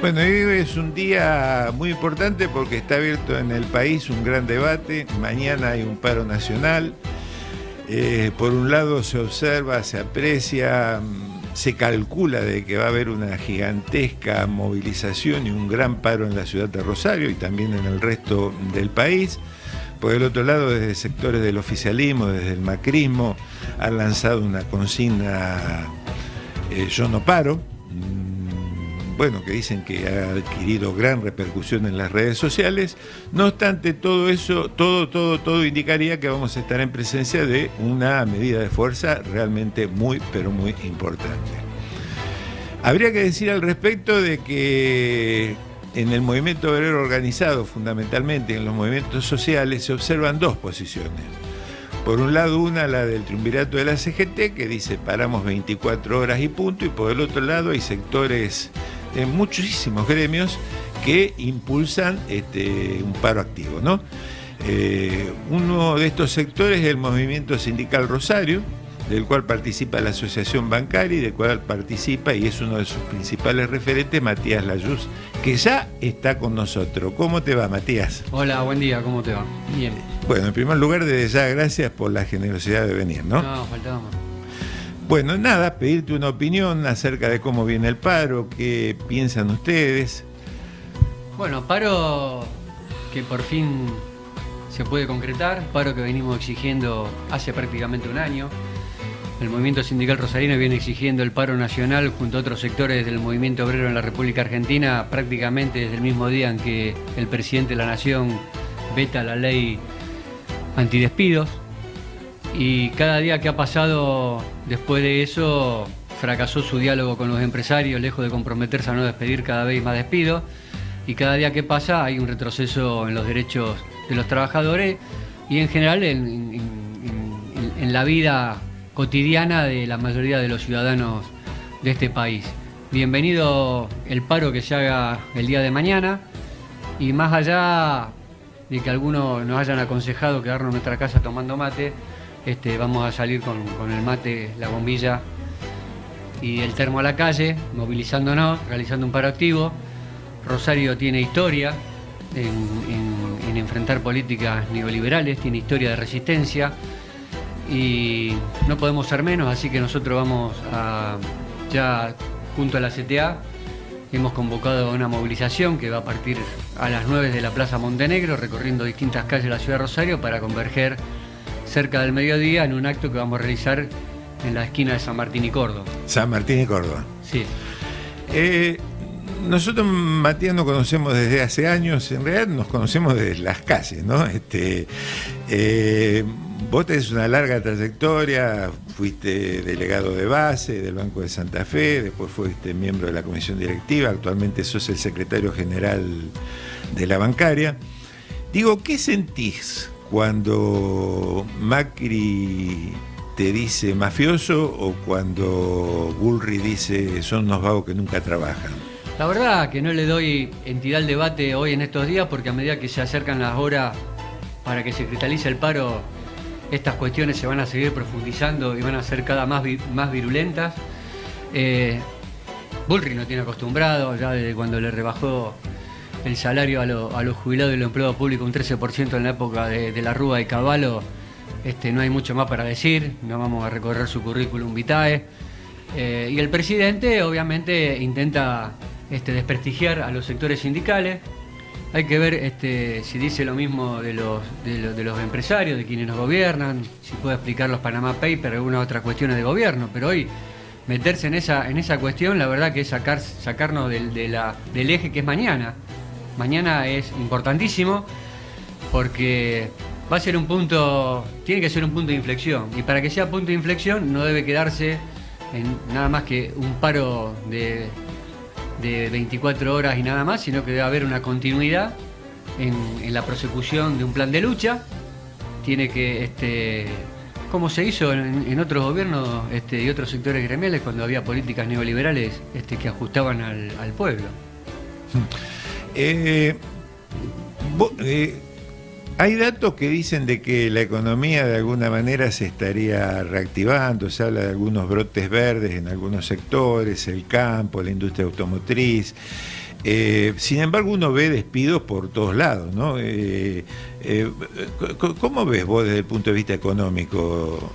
Bueno, hoy es un día muy importante porque está abierto en el país un gran debate. Mañana hay un paro nacional. Por un lado se observa, se aprecia, se calcula de que va a haber una gigantesca movilización y un gran paro en la ciudad de Rosario y también en el resto del país. Por el otro lado, desde sectores del oficialismo, desde el macrismo, han lanzado una consigna yo no paro. Bueno, que dicen que ha adquirido gran repercusión en las redes sociales. No obstante, todo eso, todo indicaría que vamos a estar en presencia de una medida de fuerza realmente muy, pero muy importante. Habría que decir al respecto de que en el movimiento obrero organizado, fundamentalmente en los movimientos sociales, se observan dos posiciones. Por un lado, una, la del triunvirato de la CGT, que dice paramos 24 horas y punto, y por el otro lado hay sectores de muchísimos gremios que impulsan un paro activo, ¿no? Uno de estos sectores es el movimiento sindical Rosario, del cual participa la Asociación Bancaria y del cual participa y es uno de sus principales referentes, Matías Layuz, que ya está con nosotros. ¿Cómo te va, Matías? Hola, buen día, ¿cómo te va? Bien. Bueno, en primer lugar, desde ya, gracias por la generosidad de venir, ¿no? No, faltaba más. Bueno, nada, pedirte una opinión acerca de cómo viene el paro, qué piensan ustedes. Bueno, paro que por fin se puede concretar, paro que venimos exigiendo hace prácticamente un año. El movimiento sindical rosarino viene exigiendo el paro nacional junto a otros sectores del movimiento obrero en la República Argentina prácticamente desde el mismo día en que el presidente de la Nación veta la ley antidespidos. Y cada día que ha pasado después de eso fracasó su diálogo con los empresarios, lejos de comprometerse a no despedir cada vez más despidos. Y cada día que pasa hay un retroceso en los derechos de los trabajadores y en general en la vida cotidiana de la mayoría de los ciudadanos de este país. Bienvenido el paro que se haga el día de mañana y más allá de que algunos nos hayan aconsejado quedarnos en nuestra casa tomando mate, vamos a salir con el mate, la bombilla y el termo a la calle, movilizándonos, realizando un paro activo. Rosario tiene historia en enfrentar políticas neoliberales, tiene historia de resistencia y no podemos ser menos, así que nosotros vamos ya junto a la CTA, hemos convocado una movilización que va a partir a las 9 de la Plaza Montenegro, recorriendo distintas calles de la ciudad de Rosario para converger cerca del mediodía en un acto que vamos a realizar en la esquina de San Martín y Córdoba. San Martín y Córdoba. Sí. Nosotros, Matías, nos conocemos desde hace años, en realidad nos conocemos desde las calles, ¿no? Vos tenés una larga trayectoria, fuiste delegado de base del Banco de Santa Fe, después fuiste miembro de la comisión directiva, actualmente sos el secretario general de la bancaria. Digo, ¿qué sentís cuando Macri te dice mafioso o cuando Bullrich dice son unos vagos que nunca trabajan? La verdad que no le doy entidad al debate hoy en estos días porque a medida que se acercan las horas para que se cristalice el paro, estas cuestiones se van a seguir profundizando y van a ser cada más virulentas. Bullrich no tiene acostumbrado, ya desde cuando le rebajó el salario a los jubilados y los empleados públicos un 13% en la época de la Rúa y Cavallo, no hay mucho más para decir, no vamos a recorrer su currículum vitae. Y el presidente obviamente intenta desprestigiar a los sectores sindicales. Hay que ver si dice lo mismo de los empresarios, de quienes nos gobiernan, si puede explicar los Panama Papers, algunas otras cuestiones de gobierno, pero hoy meterse en esa cuestión, la verdad que es sacarnos del eje que es mañana. Mañana es importantísimo porque va a ser tiene que ser un punto de inflexión, y para que sea punto de inflexión no debe quedarse en nada más que un paro de 24 horas y nada más, sino que debe haber una continuidad en la prosecución de un plan de lucha. Tiene que, como se hizo en otros gobiernos y otros sectores gremiales cuando había políticas neoliberales que ajustaban al pueblo. Hay datos que dicen de que la economía de alguna manera se estaría reactivando, se habla de algunos brotes verdes en algunos sectores, el campo, la industria automotriz. Sin embargo, uno ve despidos por todos lados, ¿no? ¿Cómo ves vos desde el punto de vista económico?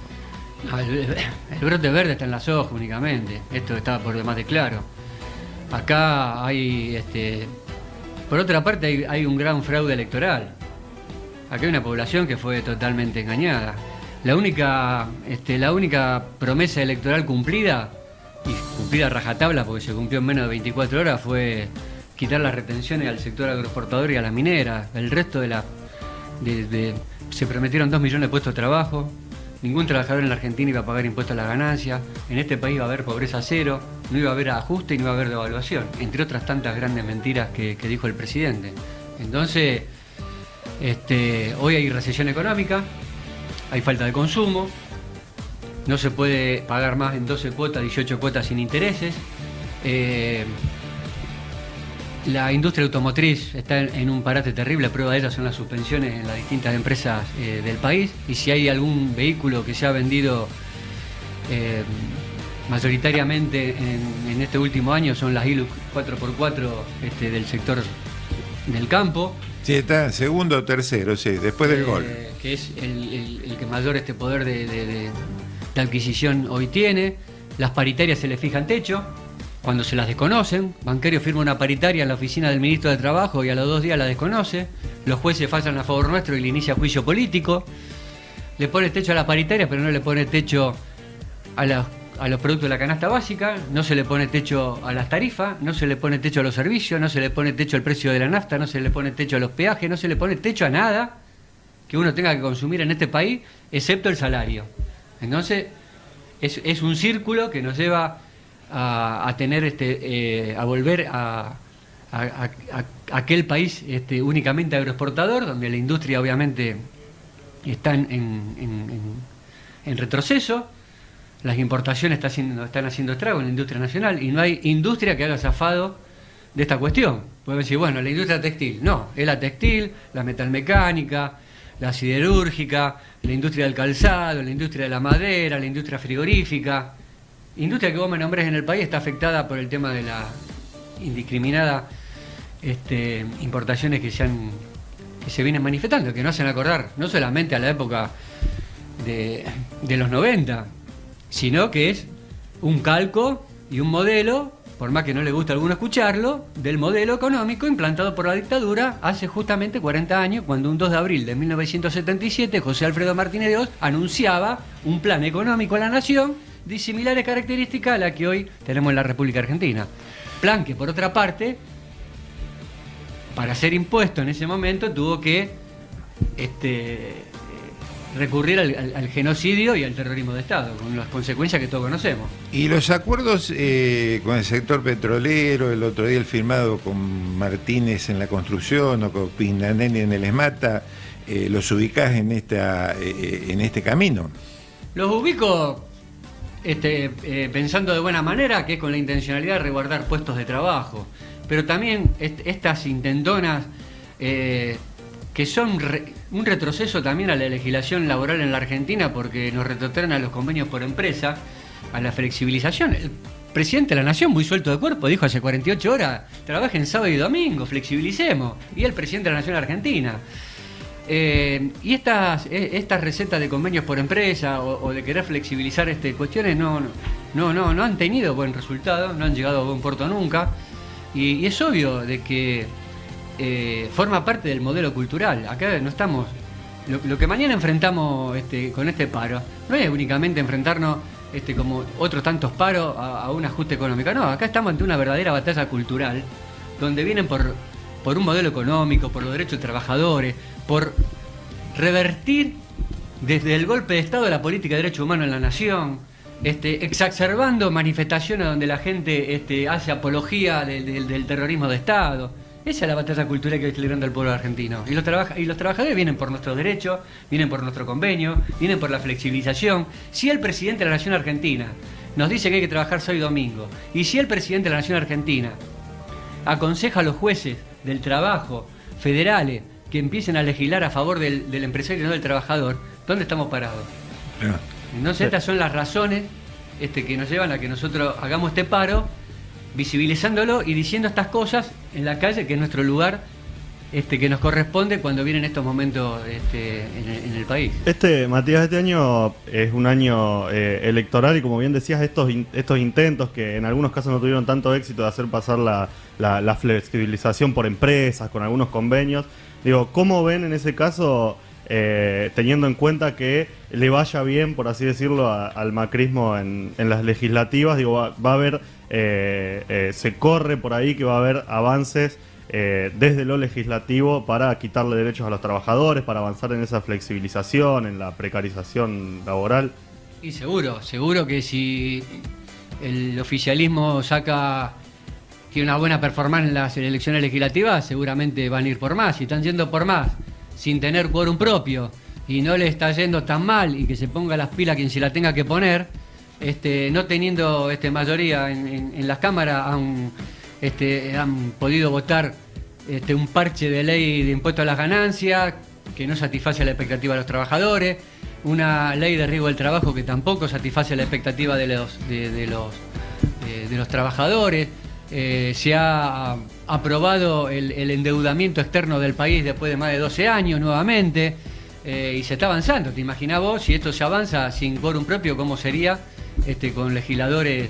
El brote verde está en la soja únicamente, esto está por demás de claro. Acá hay, por otra parte, hay un gran fraude electoral. Acá hay una población que fue totalmente engañada. La única promesa electoral cumplida, y cumplida a rajatabla porque se cumplió en menos de 24 horas, fue quitar las retenciones al sector agroexportador y a las mineras. El resto se prometieron 2 millones de puestos de trabajo. Ningún trabajador en la Argentina iba a pagar impuestos a las ganancias. En este país iba a haber pobreza cero, no iba a haber ajuste y no iba a haber devaluación, entre otras tantas grandes mentiras que dijo el presidente. Entonces, hoy hay recesión económica, hay falta de consumo, no se puede pagar más en 12 cuotas, 18 cuotas sin intereses. La industria automotriz está en un parate terrible, prueba de ello son las suspensiones en las distintas empresas del país, y si hay algún vehículo que se ha vendido mayoritariamente en este último año son las Hilux 4x4 del sector del campo. Sí, está segundo o tercero, sí, después del Gol. Que es el que mayor poder de adquisición hoy tiene. Las paritarias se le fijan techo cuando se las desconocen. Bancario firma una paritaria en la oficina del ministro de Trabajo y a los 2 días la desconoce. Los jueces fallan a favor nuestro y le inicia juicio político. Le pone techo a la paritaria, pero no le pone techo a los productos de la canasta básica, no se le pone techo a las tarifas, no se le pone techo a los servicios, no se le pone techo al precio de la nafta, no se le pone techo a los peajes, no se le pone techo a nada que uno tenga que consumir en este país, excepto el salario. Entonces, es un círculo que nos lleva a tener a volver a aquel país únicamente agroexportador, donde la industria obviamente está en retroceso. Las importaciones están haciendo estrago en la industria nacional y no hay industria que haga zafado de esta cuestión. Pueden decir, bueno, la industria textil. No, es la textil, la metalmecánica, la siderúrgica, la industria del calzado, la industria de la madera, la industria frigorífica. Industria que vos me nombrés en el país está afectada por el tema de la indiscriminada importaciones que se vienen manifestando, que nos hacen acordar no solamente a la época de los 90, sino que es un calco y un modelo, por más que no le guste a alguno escucharlo, del modelo económico implantado por la dictadura hace justamente 40 años, cuando un 2 de abril de 1977 José Alfredo Martínez de Oz anunciaba un plan económico a la nación de similares características a la que hoy tenemos en la República Argentina. Plan que, por otra parte, para ser impuesto en ese momento tuvo que recurrir al genocidio y al terrorismo de Estado, con las consecuencias que todos conocemos. Y los acuerdos con el sector petrolero, el otro día el firmado con Martínez en la construcción o con Pignanelli en el ESMATA, ¿los ubicás en este camino? Los ubico pensando de buena manera, que es con la intencionalidad de resguardar puestos de trabajo, pero también estas intentonas que son un retroceso también a la legislación laboral en la Argentina, porque nos retrotraen a los convenios por empresa, a la flexibilización. El presidente de la Nación, muy suelto de cuerpo, dijo hace 48 horas, trabajen sábado y domingo, flexibilicemos. Y el presidente de la Nación Argentina. Y estas recetas de convenios por empresa o de querer flexibilizar cuestiones no han tenido buen resultado, no han llegado a buen puerto nunca. Y es obvio de que forma parte del modelo cultural. Acá no estamos. Lo que mañana enfrentamos con este paro no es únicamente enfrentarnos como otros tantos paros a un ajuste económico. No, acá estamos ante una verdadera batalla cultural, donde vienen por un modelo económico, por los derechos de trabajadores, por revertir desde el golpe de Estado la política de derechos humanos en la nación, exacerbando manifestaciones donde la gente hace apología del terrorismo de Estado. Esa es la batalla cultural que está librando el pueblo argentino. Y los trabajadores vienen por nuestros derechos, vienen por nuestro convenio, vienen por la flexibilización. Si el presidente de la Nación Argentina nos dice que hay que trabajar sábado y domingo, y si el presidente de la Nación Argentina aconseja a los jueces del trabajo federales que empiecen a legislar a favor del empresario y no del trabajador, ¿dónde estamos parados? Entonces estas son las razones que nos llevan a que nosotros hagamos este paro, visibilizándolo y diciendo estas cosas en la calle, que es nuestro lugar, que nos corresponde cuando vienen estos momentos en el país. Matías, este año es un año electoral y, como bien decías, estos intentos que en algunos casos no tuvieron tanto éxito de hacer pasar la flexibilización por empresas, con algunos convenios. Digo, ¿cómo ven en ese caso, teniendo en cuenta que le vaya bien, por así decirlo, al macrismo en las legislativas? Digo, va a haber, se corre por ahí que va a haber avances desde lo legislativo para quitarle derechos a los trabajadores, para avanzar en esa flexibilización, en la precarización laboral. Y seguro que si el oficialismo tiene una buena performance en las elecciones legislativas, seguramente van a ir por más. Si están yendo por más sin tener quórum propio y no le está yendo tan mal, y que se ponga las pilas quien se la tenga que poner, no teniendo mayoría en las cámaras, han podido votar un parche de ley de impuesto a las ganancias que no satisface la expectativa de los trabajadores, una ley de riesgo del trabajo que tampoco satisface la expectativa de los trabajadores. Se ha aprobado el endeudamiento externo del país después de más de 12 años nuevamente, y se está avanzando. ¿Te imaginás vos, si esto se avanza sin quórum propio, cómo sería con legisladores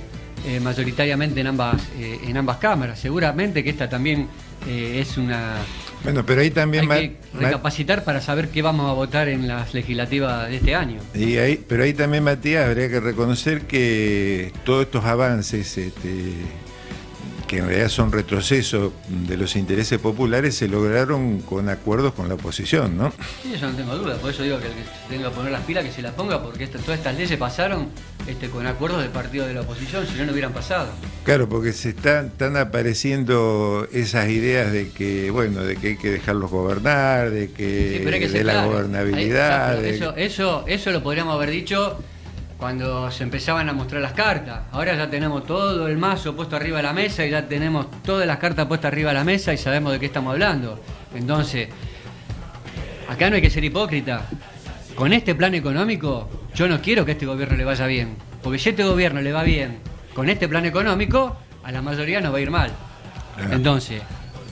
mayoritariamente en ambas cámaras? Seguramente que esta también es una... Bueno, pero ahí también hay que recapacitar para saber qué vamos a votar en las legislativas de este año. Pero ahí también, Matías, habría que reconocer que todos estos avances, que en realidad son retrocesos de los intereses populares, se lograron con acuerdos con la oposición, ¿no? Sí, yo no tengo duda, por eso digo que el que tenga que poner las pilas, que se las ponga, porque todas estas leyes pasaron con acuerdos del partido de la oposición, si no hubieran pasado. Claro, porque están apareciendo esas ideas de que, bueno, de que hay que dejarlos gobernar, de que, de la gobernabilidad. Eso lo podríamos haber dicho cuando se empezaban a mostrar las cartas. Ahora ya tenemos todo el mazo puesto arriba de la mesa y ya tenemos todas las cartas puestas arriba de la mesa y sabemos de qué estamos hablando. Entonces, acá no hay que ser hipócrita. Con este plan económico, yo no quiero que a este gobierno le vaya bien. Porque si a este gobierno le va bien con este plan económico, a la mayoría nos va a ir mal. Entonces,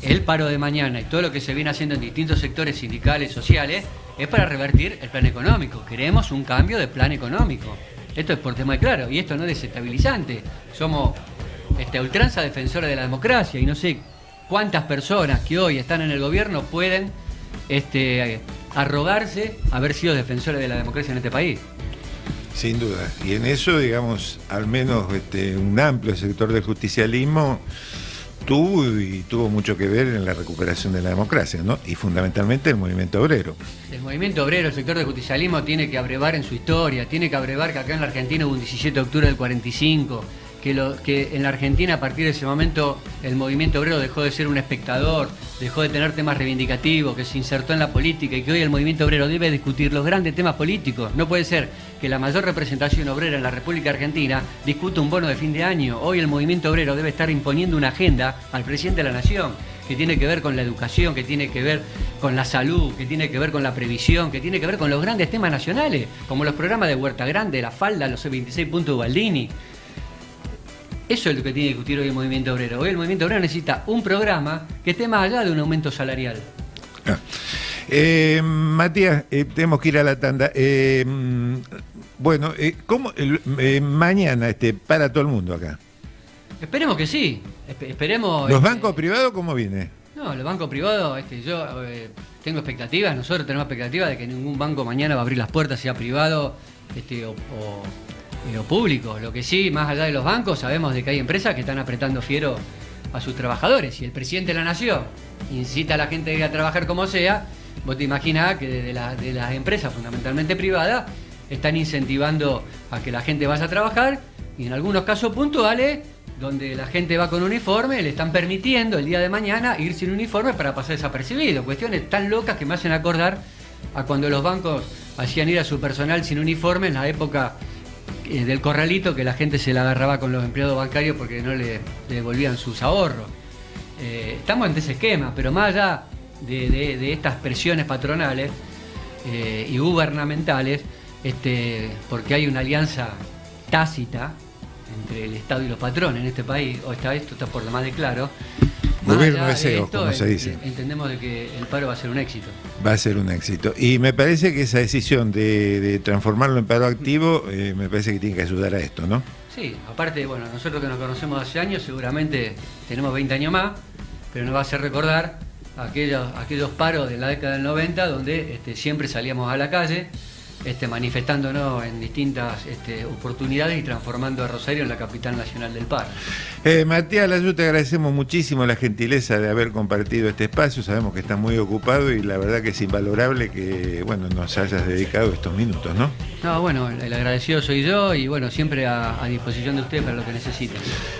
el paro de mañana y todo lo que se viene haciendo en distintos sectores sindicales, sociales, es para revertir el plan económico. Queremos un cambio de plan económico. Esto es por tema de claro, y esto no es desestabilizante. Somos ultranza defensores de la democracia, y no sé cuántas personas que hoy están en el gobierno pueden arrogarse haber sido defensores de la democracia en este país. Sin duda. Y en eso, digamos, al menos un amplio sector del justicialismo tuvo mucho que ver en la recuperación de la democracia, ¿no? Y fundamentalmente el movimiento obrero. El movimiento obrero, el sector del justicialismo, tiene que abrevar en su historia, tiene que abrevar que acá en la Argentina hubo un 17 de octubre del 45, que en la Argentina a partir de ese momento el movimiento obrero dejó de ser un espectador, dejó de tener temas reivindicativos, que se insertó en la política, y que hoy el movimiento obrero debe discutir los grandes temas políticos. No puede ser que la mayor representación obrera en la República Argentina discuta un bono de fin de año. Hoy el movimiento obrero debe estar imponiendo una agenda al presidente de la Nación, que tiene que ver con la educación, que tiene que ver con la salud, que tiene que ver con la previsión, que tiene que ver con los grandes temas nacionales, como los programas de Huerta Grande, la falda, los 26 puntos de Baldini. Eso es lo que tiene que discutir hoy el movimiento obrero. Hoy el movimiento obrero necesita un programa que esté más allá de un aumento salarial. Matías, tenemos que ir a la tanda. ¿Cómo mañana para todo el mundo acá? Esperemos que sí. Esperemos. ¿Los bancos privados cómo viene? No, los bancos privados, yo tengo expectativas, nosotros tenemos expectativas de que ningún banco mañana va a abrir las puertas, sea privado o público. Lo que sí, más allá de los bancos, sabemos de que hay empresas que están apretando fiero a sus trabajadores. Y el presidente de la Nación incita a la gente a ir a trabajar como sea, vos te imaginás que de las empresas fundamentalmente privadas están incentivando a que la gente vaya a trabajar, y en algunos casos puntuales, donde la gente va con uniforme, le están permitiendo el día de mañana ir sin uniforme para pasar desapercibido. Cuestiones tan locas que me hacen acordar a cuando los bancos hacían ir a su personal sin uniforme en la época del corralito, que la gente se la agarraba con los empleados bancarios porque no le devolvían sus ahorros. Estamos ante ese esquema, pero más allá de estas presiones patronales y gubernamentales, porque hay una alianza tácita entre el Estado y los patrones en este país, esto está por demás de claro, Gobierno allá de SEO, esto, como se dice. Entendemos de que el paro va a ser un éxito. Va a ser un éxito. Y me parece que esa decisión de transformarlo en paro activo, me parece que tiene que ayudar a esto, ¿no? Sí, aparte, bueno, nosotros que nos conocemos hace años, seguramente tenemos 20 años más, pero nos va a hacer recordar aquellos paros de la década del 90, donde siempre salíamos a la calle, manifestándonos en distintas oportunidades y transformando a Rosario en la capital nacional del paro. Matías Layú, te agradecemos muchísimo la gentileza de haber compartido este espacio. Sabemos que estás muy ocupado y la verdad que es invalorable que nos hayas dedicado estos minutos, ¿no? No, bueno, el agradecido soy yo y bueno, siempre a disposición de ustedes para lo que necesiten.